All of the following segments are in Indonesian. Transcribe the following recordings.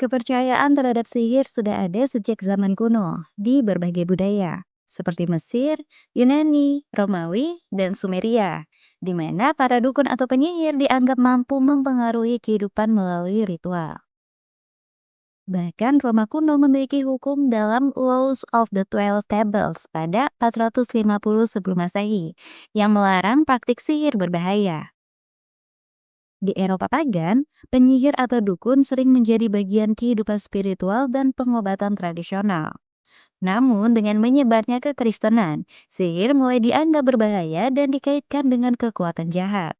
Kepercayaan terhadap sihir sudah ada sejak zaman kuno di berbagai budaya, seperti Mesir, Yunani, Romawi, dan Sumeria, di mana para dukun atau penyihir dianggap mampu mempengaruhi kehidupan melalui ritual. Bahkan Roma kuno memiliki hukum dalam Laws of the Twelve Tables pada 450 sebelum Masehi yang melarang praktik sihir berbahaya. Di Eropa pagan, penyihir atau dukun sering menjadi bagian kehidupan spiritual dan pengobatan tradisional. Namun, dengan menyebarnya kekristenan, sihir mulai dianggap berbahaya dan dikaitkan dengan kekuatan jahat.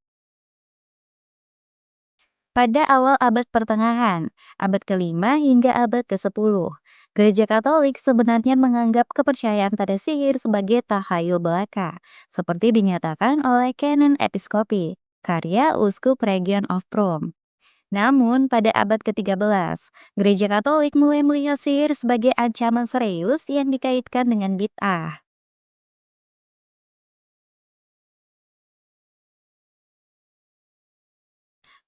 Pada awal abad pertengahan, abad kelima hingga abad ke-10, Gereja Katolik sebenarnya menganggap kepercayaan pada sihir sebagai tahayul belaka, seperti dinyatakan oleh Canon Episcopi, karya Uskup Region of Rome. Namun, pada abad ke-13, Gereja Katolik mulai melihat sihir sebagai ancaman serius yang dikaitkan dengan bid'ah.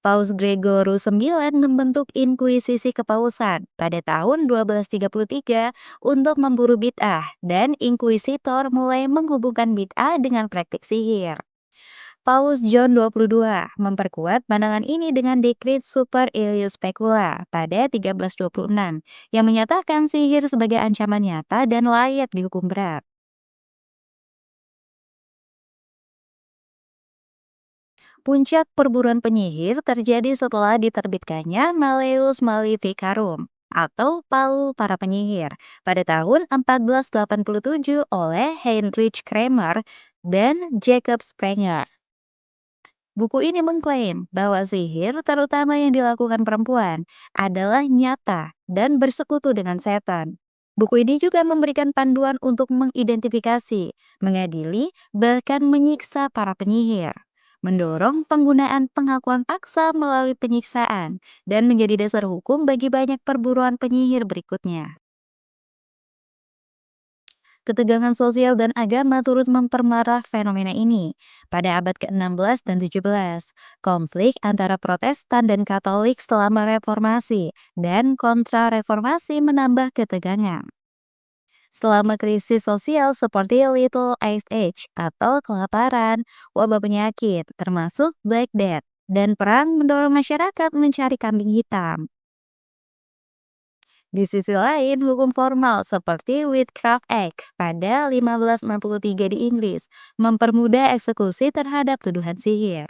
Paus Gregorius IX membentuk Inkuisisi Kepausan pada tahun 1233 untuk memburu bid'ah, dan inkuisitor mulai menghubungkan bid'ah dengan praktik sihir. Paus John 22 memperkuat pandangan ini dengan dekrit Super Illius Specula pada 1326 yang menyatakan sihir sebagai ancaman nyata dan layak dihukum berat. Puncak perburuan penyihir terjadi setelah diterbitkannya Malleus Maleficarum atau Palu para Penyihir pada tahun 1487 oleh Heinrich Kramer dan Jacob Sprenger. Buku ini mengklaim bahwa sihir, terutama yang dilakukan perempuan, adalah nyata dan bersekutu dengan setan. Buku ini juga memberikan panduan untuk mengidentifikasi, mengadili, bahkan menyiksa para penyihir, mendorong penggunaan pengakuan paksa melalui penyiksaan, dan menjadi dasar hukum bagi banyak perburuan penyihir berikutnya. Ketegangan sosial dan agama turut memperparah fenomena ini. Pada abad ke-16 dan 17, konflik antara Protestan dan Katolik selama reformasi dan kontra-reformasi menambah ketegangan. Selama krisis sosial seperti Little Ice Age atau kelaparan, wabah penyakit, termasuk Black Death, dan perang mendorong masyarakat mencari kambing hitam. Di sisi lain, hukum formal seperti Witchcraft Act pada 1563 di Inggris mempermudah eksekusi terhadap tuduhan sihir.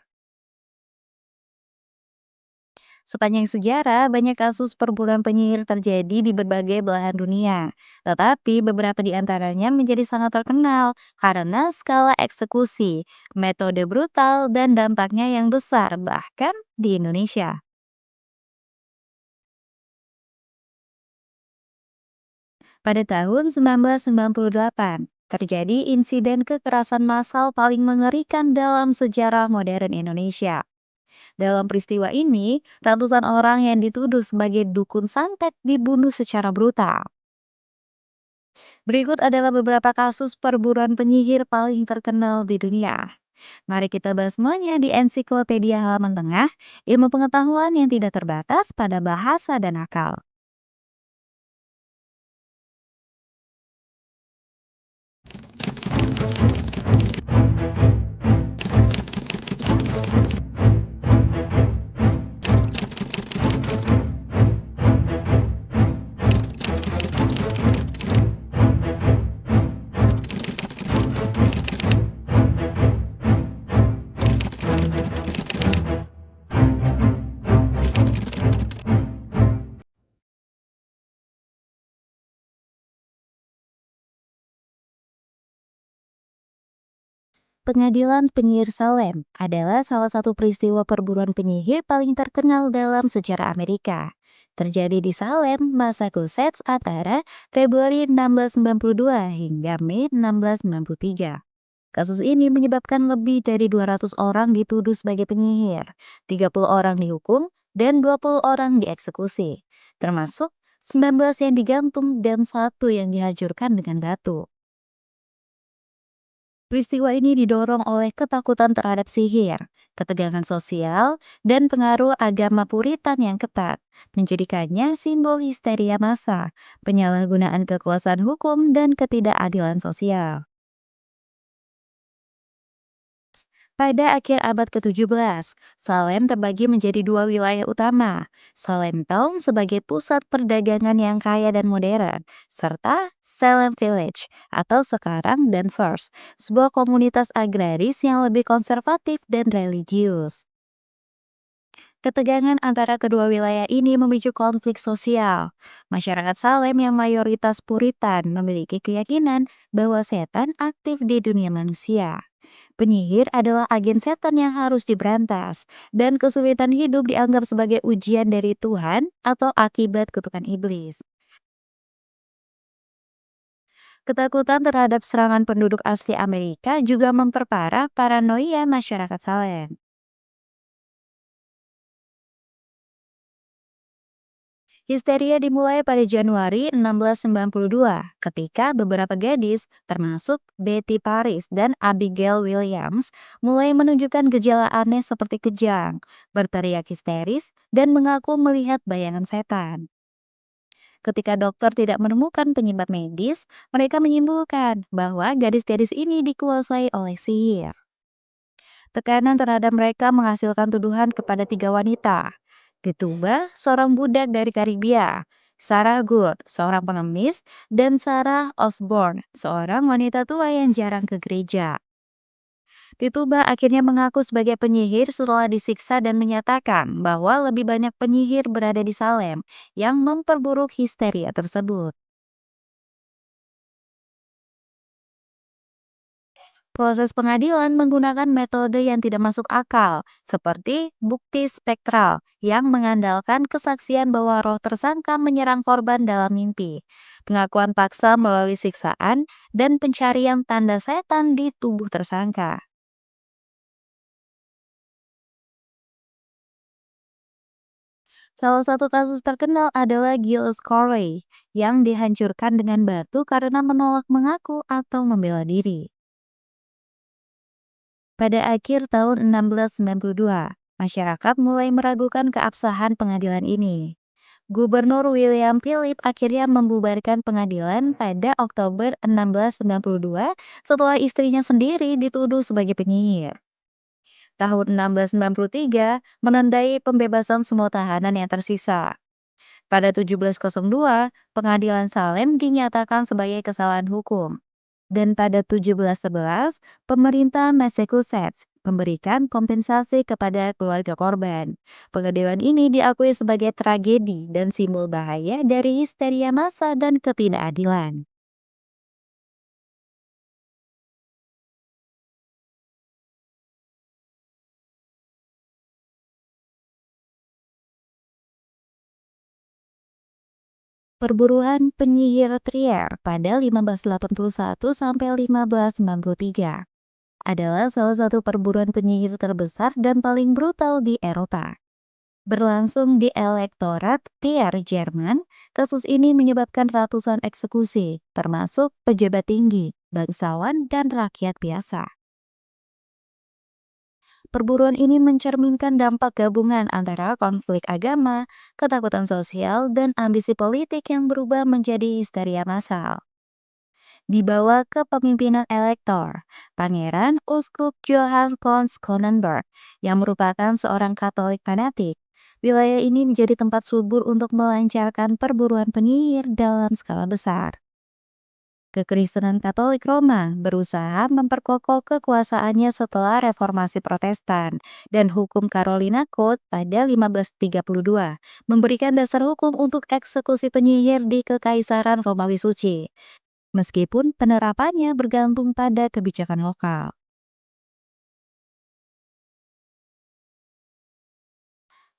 Sepanjang sejarah, banyak kasus perburuan penyihir terjadi di berbagai belahan dunia. Tetapi beberapa di antaranya menjadi sangat terkenal karena skala eksekusi, metode brutal, dan dampaknya yang besar, bahkan di Indonesia. Pada tahun 1998, terjadi insiden kekerasan massal paling mengerikan dalam sejarah modern Indonesia. Dalam peristiwa ini, ratusan orang yang dituduh sebagai dukun santet dibunuh secara brutal. Berikut adalah beberapa kasus perburuan penyihir paling terkenal di dunia. Mari kita bahas semuanya di Ensiklopedia Halaman Tengah, ilmu pengetahuan yang tidak terbatas pada bahasa dan akal. Pengadilan Penyihir Salem adalah salah satu peristiwa perburuan penyihir paling terkenal dalam sejarah Amerika. Terjadi di Salem, Massachusetts antara Februari 1692 hingga Mei 1693. Kasus ini menyebabkan lebih dari 200 orang dituduh sebagai penyihir, 30 orang dihukum, dan 20 orang dieksekusi, termasuk 19 yang digantung dan satu yang dihancurkan dengan batu. Peristiwa ini didorong oleh ketakutan terhadap sihir ketegangan sosial, dan pengaruh agama Puritan yang ketat, menjadikannya simbol histeria massa, penyalahgunaan kekuasaan hukum, dan ketidakadilan sosial. Pada akhir abad ke-17, Salem terbagi menjadi dua wilayah utama. Salem Town sebagai pusat perdagangan yang kaya dan modern, serta Salem Village atau sekarang Danvers, sebuah komunitas agraris yang lebih konservatif dan religius. Ketegangan antara kedua wilayah ini memicu konflik sosial. Masyarakat Salem yang mayoritas Puritan memiliki keyakinan bahwa setan aktif di dunia manusia. Penyihir adalah agen setan yang harus diberantas, dan kesulitan hidup dianggap sebagai ujian dari Tuhan atau akibat kutukan iblis. Ketakutan terhadap serangan penduduk asli Amerika juga memperparah paranoia masyarakat Salem. Histeria dimulai pada Januari 1692 ketika beberapa gadis, termasuk Betty Paris dan Abigail Williams, mulai menunjukkan gejala aneh seperti kejang, berteriak histeris, dan mengaku melihat bayangan setan. Ketika dokter tidak menemukan penyebab medis, mereka menyimpulkan bahwa gadis-gadis ini dikuasai oleh sihir. Tekanan terhadap mereka menghasilkan tuduhan kepada tiga wanita. Ketuba, seorang budak dari Karibia, Sarah Good, seorang pengemis, dan Sarah Osborne, seorang wanita tua yang jarang ke gereja. Tituba akhirnya mengaku sebagai penyihir setelah disiksa dan menyatakan bahwa lebih banyak penyihir berada di Salem yang memperburuk histeria tersebut. Proses pengadilan menggunakan metode yang tidak masuk akal, seperti bukti spektral yang mengandalkan kesaksian bahwa roh tersangka menyerang korban dalam mimpi, pengakuan paksa melalui siksaan, dan pencarian tanda setan di tubuh tersangka. Salah satu kasus terkenal adalah Giles Corey yang dihancurkan dengan batu karena menolak mengaku atau membela diri. Pada akhir tahun 1692, masyarakat mulai meragukan keabsahan pengadilan ini. Gubernur William Philip akhirnya membubarkan pengadilan pada Oktober 1692 setelah istrinya sendiri dituduh sebagai penyihir. Tahun 1693 menandai pembebasan semua tahanan yang tersisa. Pada 1702, pengadilan Salem dinyatakan sebagai kesalahan hukum. Dan pada 1711, pemerintah Massachusetts memberikan kompensasi kepada keluarga korban. Pengadilan ini diakui sebagai tragedi dan simbol bahaya dari histeria massa dan ketidakadilan. Perburuan penyihir Trier pada 1581 sampai 1593 adalah salah satu perburuan penyihir terbesar dan paling brutal di Eropa. Berlangsung di Elektorat Trier, Jerman, kasus ini menyebabkan ratusan eksekusi, termasuk pejabat tinggi, bangsawan, dan rakyat biasa. Perburuan ini mencerminkan dampak gabungan antara konflik agama, ketakutan sosial, dan ambisi politik yang berubah menjadi histeria massal. Dibawa ke kepemimpinan Elektor, Pangeran Uskup Johann von Schonenberg, yang merupakan seorang Katolik fanatik. Wilayah ini menjadi tempat subur untuk melancarkan perburuan penyihir dalam skala besar. Kekristenan Katolik Roma berusaha memperkokoh kekuasaannya setelah Reformasi Protestan dan hukum Carolina Code pada 1532 memberikan dasar hukum untuk eksekusi penyihir di Kekaisaran Romawi Suci, meskipun penerapannya bergantung pada kebijakan lokal.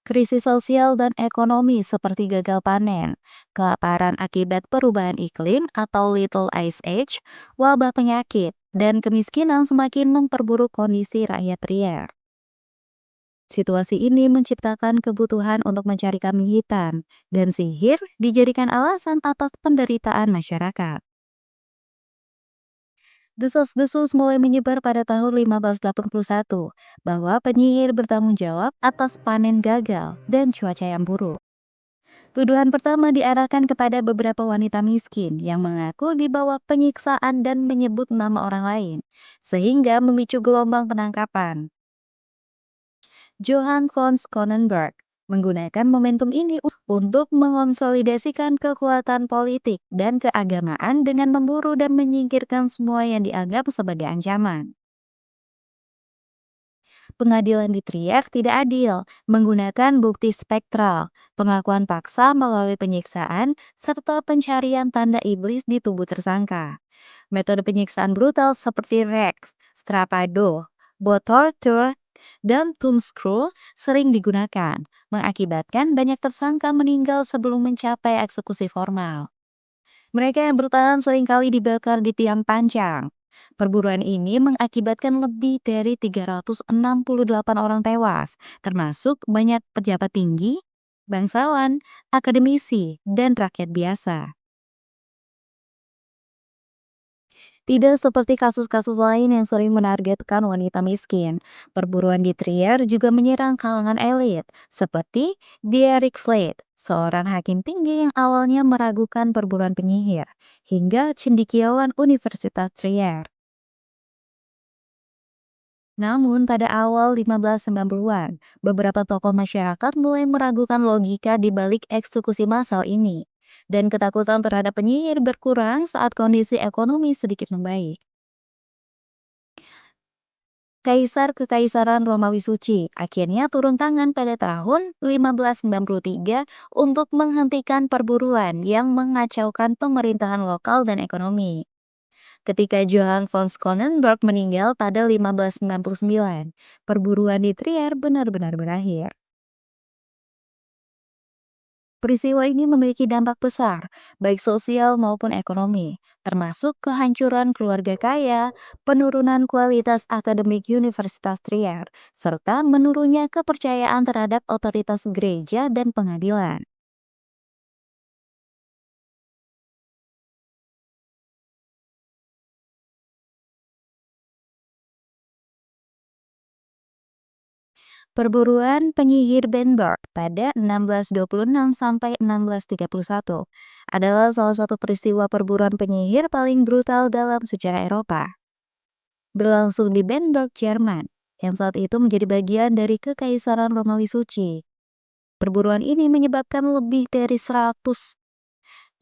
Krisis sosial dan ekonomi seperti gagal panen, kelaparan akibat perubahan iklim atau Little Ice Age, wabah penyakit, dan kemiskinan semakin memperburuk kondisi rakyat Riau. Situasi ini menciptakan kebutuhan untuk mencari kambing hitam, dan sihir dijadikan alasan atas penderitaan masyarakat. Desas-desus mulai menyebar pada tahun 1581 bahwa penyihir bertanggung jawab atas panen gagal dan cuaca yang buruk. Tuduhan pertama diarahkan kepada beberapa wanita miskin yang mengaku dibawa penyiksaan dan menyebut nama orang lain, sehingga memicu gelombang penangkapan. Johann von Schonenberg menggunakan momentum ini untuk mengonsolidasikan kekuatan politik dan keagamaan dengan memburu dan menyingkirkan semua yang dianggap sebagai ancaman. Pengadilan di Trier tidak adil, menggunakan bukti spektral, pengakuan paksa melalui penyiksaan, serta pencarian tanda iblis di tubuh tersangka. Metode penyiksaan brutal seperti Rex, Strapado, bot torture, dan thumbscrew sering digunakan, mengakibatkan banyak tersangka meninggal sebelum mencapai eksekusi formal. Mereka yang bertahan seringkali dibakar di tiang panjang. Perburuan ini mengakibatkan lebih dari 368 orang tewas, termasuk banyak pejabat tinggi, bangsawan, akademisi, dan rakyat biasa. Tidak seperti kasus-kasus lain yang sering menargetkan wanita miskin, perburuan di Trier juga menyerang kalangan elit, seperti Dierik Veit, seorang hakim tinggi yang awalnya meragukan perburuan penyihir, hingga cendekiawan Universitas Trier. Namun pada awal 1590-an, beberapa tokoh masyarakat mulai meragukan logika di balik eksekusi massal ini, dan ketakutan terhadap penyihir berkurang saat kondisi ekonomi sedikit membaik. Kaisar Kekaisaran Romawi Suci akhirnya turun tangan pada tahun 1593 untuk menghentikan perburuan yang mengacaukan pemerintahan lokal dan ekonomi. Ketika Johann von Schonenberg meninggal pada 1599, perburuan di Trier benar-benar berakhir. Peristiwa ini memiliki dampak besar, baik sosial maupun ekonomi, termasuk kehancuran keluarga kaya, penurunan kualitas akademik Universitas Trier, serta menurunnya kepercayaan terhadap otoritas gereja dan pengadilan. Perburuan penyihir Bernburg pada 1626 sampai 1631 adalah salah satu peristiwa perburuan penyihir paling brutal dalam sejarah Eropa. Berlangsung di Bernburg, Jerman, yang saat itu menjadi bagian dari Kekaisaran Romawi Suci. Perburuan ini menyebabkan lebih dari 100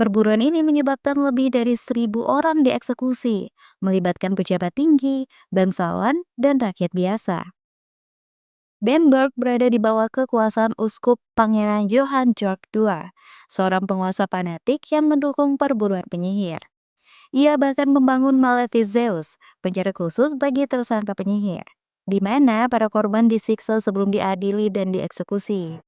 Perburuan ini menyebabkan lebih dari 1.000 orang dieksekusi, melibatkan pejabat tinggi, bangsawan, dan rakyat biasa. Bamberg berada di bawah kekuasaan Uskup Pangeran Johann Georg II, seorang penguasa fanatik yang mendukung perburuan penyihir. Ia bahkan membangun Maleficeus, penjara khusus bagi tersangka penyihir, di mana para korban disiksa sebelum diadili dan dieksekusi.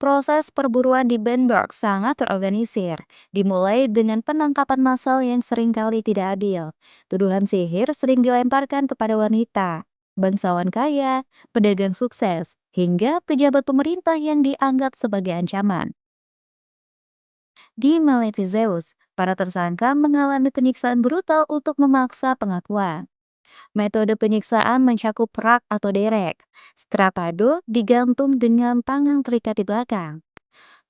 Proses perburuan di Bamberg sangat terorganisir, dimulai dengan penangkapan massal yang seringkali tidak adil. Tuduhan sihir sering dilemparkan kepada wanita, bangsawan kaya, pedagang sukses, hingga pejabat pemerintah yang dianggap sebagai ancaman. Di Maleficeus, para tersangka mengalami penyiksaan brutal untuk memaksa pengakuan. Metode penyiksaan mencakup rak atau derek. Strapado digantung dengan tangan terikat di belakang.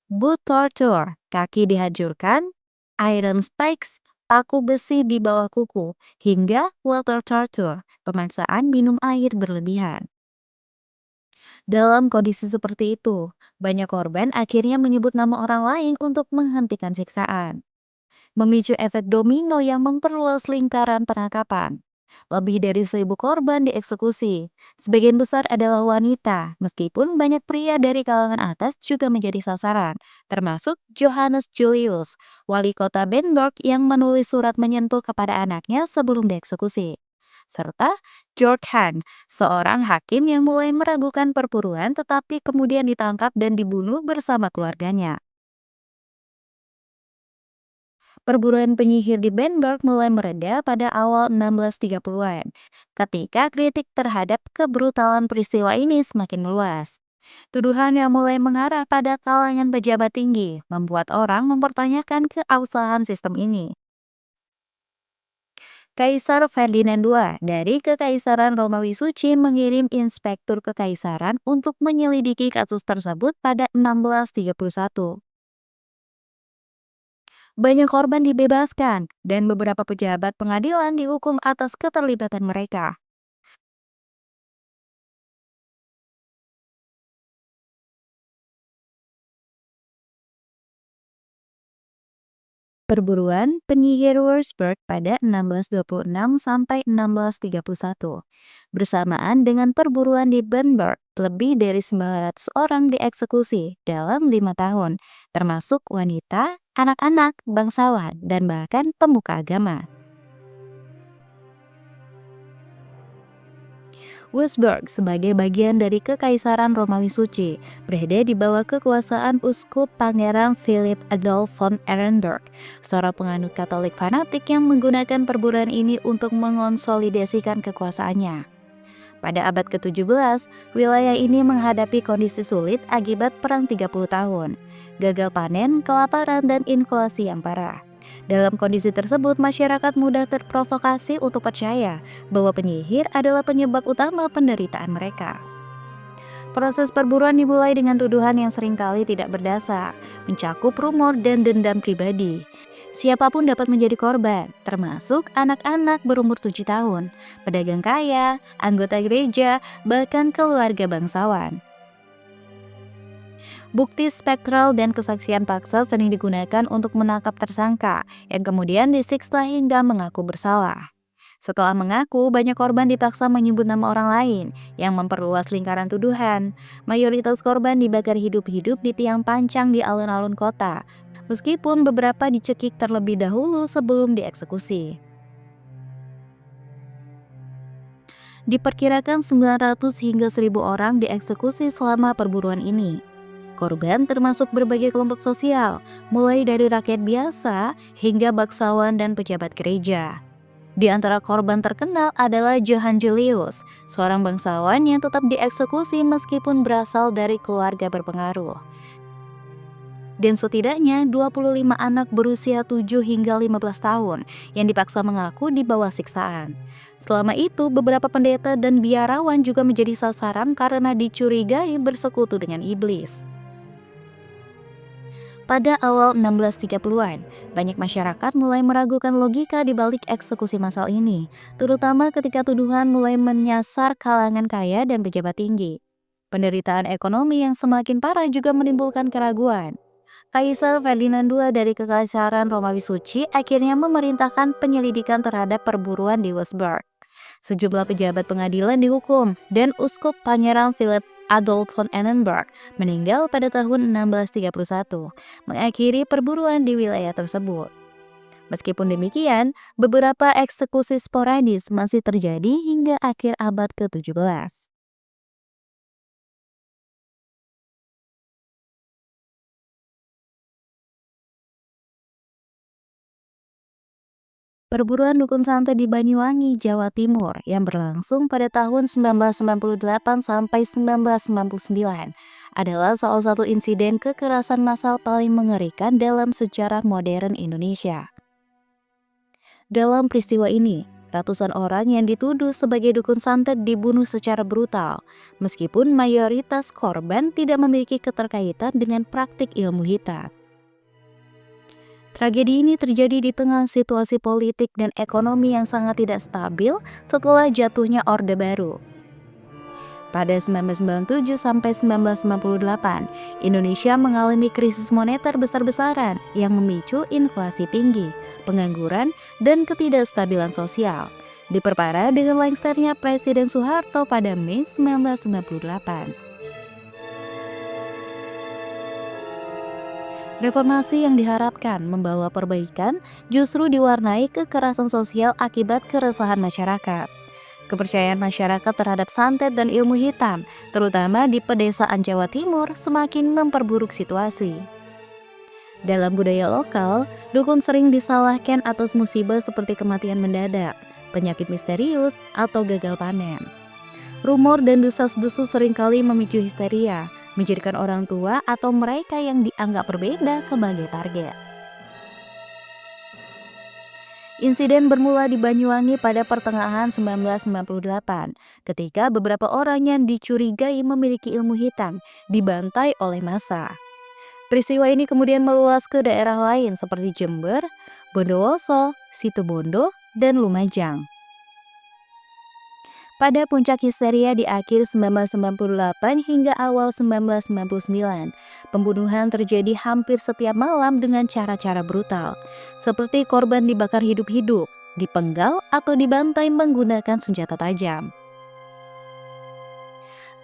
Boot torture, kaki dihancurkan, iron spikes, paku besi di bawah kuku, hingga water torture, pemaksaan minum air berlebihan. Dalam kondisi seperti itu, banyak korban akhirnya menyebut nama orang lain untuk menghentikan siksaan, memicu efek domino yang memperluas lingkaran penangkapan. Lebih dari 1.000 korban dieksekusi. Sebagian besar adalah wanita, meskipun banyak pria dari kalangan atas juga menjadi sasaran, termasuk Johannes Julius, wali kota Bernburg yang menulis surat menyentuh kepada anaknya sebelum dieksekusi. Serta George Hahn, seorang hakim yang mulai meragukan perburuan tetapi kemudian ditangkap dan dibunuh bersama keluarganya. Perburuan penyihir di Bamberg mulai mereda pada awal 1630-an, ketika kritik terhadap kebrutalan peristiwa ini semakin meluas. Tuduhan yang mulai mengarah pada kalangan pejabat tinggi membuat orang mempertanyakan keabsahan sistem ini. Kaisar Ferdinand II dari Kekaisaran Romawi Suci mengirim inspektur kekaisaran untuk menyelidiki kasus tersebut pada 1631. Banyak korban dibebaskan dan beberapa pejabat pengadilan dihukum atas keterlibatan mereka. Perburuan penyihir Wurzburg pada 1626 sampai 1631. Bersamaan dengan perburuan di Bernburg, lebih dari 900 orang dieksekusi dalam 5 tahun, termasuk wanita, anak-anak, bangsawan, dan bahkan pemuka agama. Wurzburg sebagai bagian dari Kekaisaran Romawi Suci berada di bawah kekuasaan Uskup Pangeran Philip Adolf von Ehrenberg, seorang penganut Katolik fanatik yang menggunakan perburuan ini untuk mengonsolidasikan kekuasaannya. Pada abad ke-17, wilayah ini menghadapi kondisi sulit akibat Perang 30 tahun, gagal panen, kelaparan, dan inflasi yang parah. Dalam kondisi tersebut, masyarakat mudah terprovokasi untuk percaya bahwa penyihir adalah penyebab utama penderitaan mereka. Proses perburuan dimulai dengan tuduhan yang seringkali tidak berdasar, mencakup rumor dan dendam pribadi. Siapapun dapat menjadi korban, termasuk anak-anak berumur 7 tahun, pedagang kaya, anggota gereja, bahkan keluarga bangsawan. Bukti spektral dan kesaksian paksa sering digunakan untuk menangkap tersangka yang kemudian disiksa hingga mengaku bersalah. Setelah mengaku, banyak korban dipaksa menyebut nama orang lain yang memperluas lingkaran tuduhan. Mayoritas korban dibakar hidup-hidup di tiang pancang di alun-alun kota, meskipun beberapa dicekik terlebih dahulu sebelum dieksekusi. Diperkirakan 900 hingga 1.000 orang dieksekusi selama perburuan ini. Korban termasuk berbagai kelompok sosial, mulai dari rakyat biasa hingga bangsawan dan pejabat gereja. Di antara korban terkenal adalah Johann Julius, seorang bangsawan yang tetap dieksekusi meskipun berasal dari keluarga berpengaruh. Dan setidaknya 25 anak berusia 7 hingga 15 tahun yang dipaksa mengaku di bawah siksaan. Selama itu, beberapa pendeta dan biarawan juga menjadi sasaran karena dicurigai bersekutu dengan iblis. Pada awal 1630-an, banyak masyarakat mulai meragukan logika di balik eksekusi massal ini, terutama ketika tuduhan mulai menyasar kalangan kaya dan pejabat tinggi. Penderitaan ekonomi yang semakin parah juga menimbulkan keraguan. Kaisar Ferdinand II dari Kekaisaran Romawi Suci akhirnya memerintahkan penyelidikan terhadap perburuan di Wurzburg. Sejumlah pejabat pengadilan dihukum, dan Uskup Pangeran Philip Adolf von Ehrenberg meninggal pada tahun 1631, mengakhiri perburuan di wilayah tersebut. Meskipun demikian, beberapa eksekusi sporadis masih terjadi hingga akhir abad ke-17. Perburuan dukun santet di Banyuwangi, Jawa Timur yang berlangsung pada tahun 1998 sampai 1999 adalah salah satu insiden kekerasan massal paling mengerikan dalam sejarah modern Indonesia. Dalam peristiwa ini, ratusan orang yang dituduh sebagai dukun santet dibunuh secara brutal, meskipun mayoritas korban tidak memiliki keterkaitan dengan praktik ilmu hitam. Tragedi ini terjadi di tengah situasi politik dan ekonomi yang sangat tidak stabil setelah jatuhnya Orde Baru. Pada 1997 sampai 1998, Indonesia mengalami krisis moneter besar-besaran yang memicu inflasi tinggi, pengangguran, dan ketidakstabilan sosial. Diperparah dengan lengsernya Presiden Soeharto pada Mei 1998. Reformasi yang diharapkan membawa perbaikan justru diwarnai kekerasan sosial akibat keresahan masyarakat. Kepercayaan masyarakat terhadap santet dan ilmu hitam, terutama di pedesaan Jawa Timur, semakin memperburuk situasi. Dalam budaya lokal, dukun sering disalahkan atas musibah seperti kematian mendadak, penyakit misterius, atau gagal panen. Rumor dan desas-desus seringkali memicu histeria, menjadikan orang tua atau mereka yang dianggap berbeda sebagai target. Insiden bermula di Banyuwangi pada pertengahan 1998, ketika beberapa orang yang dicurigai memiliki ilmu hitam dibantai oleh massa. Peristiwa ini kemudian meluas ke daerah lain seperti Jember, Bondowoso, Situbondo, dan Lumajang. Pada puncak histeria di akhir 1998 hingga awal 1999, pembunuhan terjadi hampir setiap malam dengan cara-cara brutal, seperti korban dibakar hidup-hidup, dipenggal, atau dibantai menggunakan senjata tajam.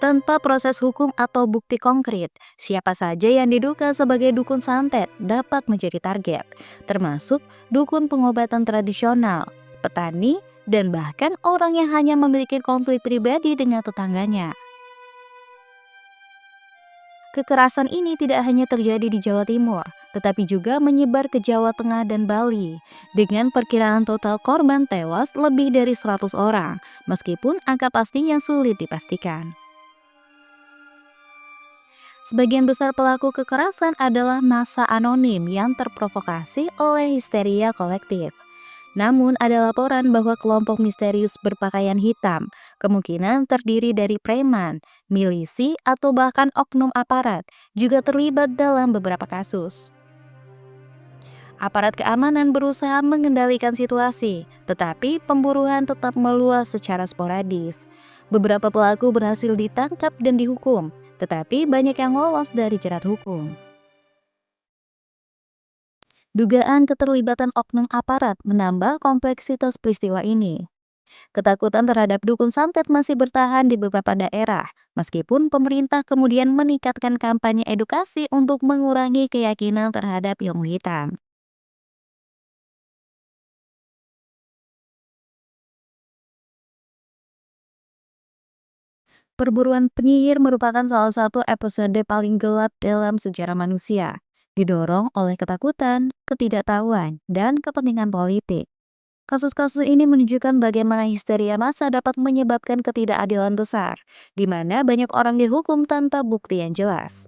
Tanpa proses hukum atau bukti konkret, siapa saja yang diduga sebagai dukun santet dapat menjadi target, termasuk dukun pengobatan tradisional, petani, dan bahkan orang yang hanya memiliki konflik pribadi dengan tetangganya. Kekerasan ini tidak hanya terjadi di Jawa Timur, tetapi juga menyebar ke Jawa Tengah dan Bali, dengan perkiraan total korban tewas lebih dari 100 orang, meskipun angka pastinya sulit dipastikan. Sebagian besar pelaku kekerasan adalah massa anonim yang terprovokasi oleh histeria kolektif. Namun, ada laporan bahwa kelompok misterius berpakaian hitam kemungkinan terdiri dari preman, milisi, atau bahkan oknum aparat juga terlibat dalam beberapa kasus. Aparat keamanan berusaha mengendalikan situasi, tetapi pemburuan tetap meluas secara sporadis. Beberapa pelaku berhasil ditangkap dan dihukum, tetapi banyak yang lolos dari jerat hukum. Dugaan keterlibatan oknum aparat menambah kompleksitas peristiwa ini. Ketakutan terhadap dukun santet masih bertahan di beberapa daerah, meskipun pemerintah kemudian meningkatkan kampanye edukasi untuk mengurangi keyakinan terhadap ilmu hitam. Perburuan penyihir merupakan salah satu episode paling gelap dalam sejarah manusia, didorong oleh ketakutan, ketidaktahuan, dan kepentingan politik. Kasus-kasus ini menunjukkan bagaimana histeria massa dapat menyebabkan ketidakadilan besar, di mana banyak orang dihukum tanpa bukti yang jelas.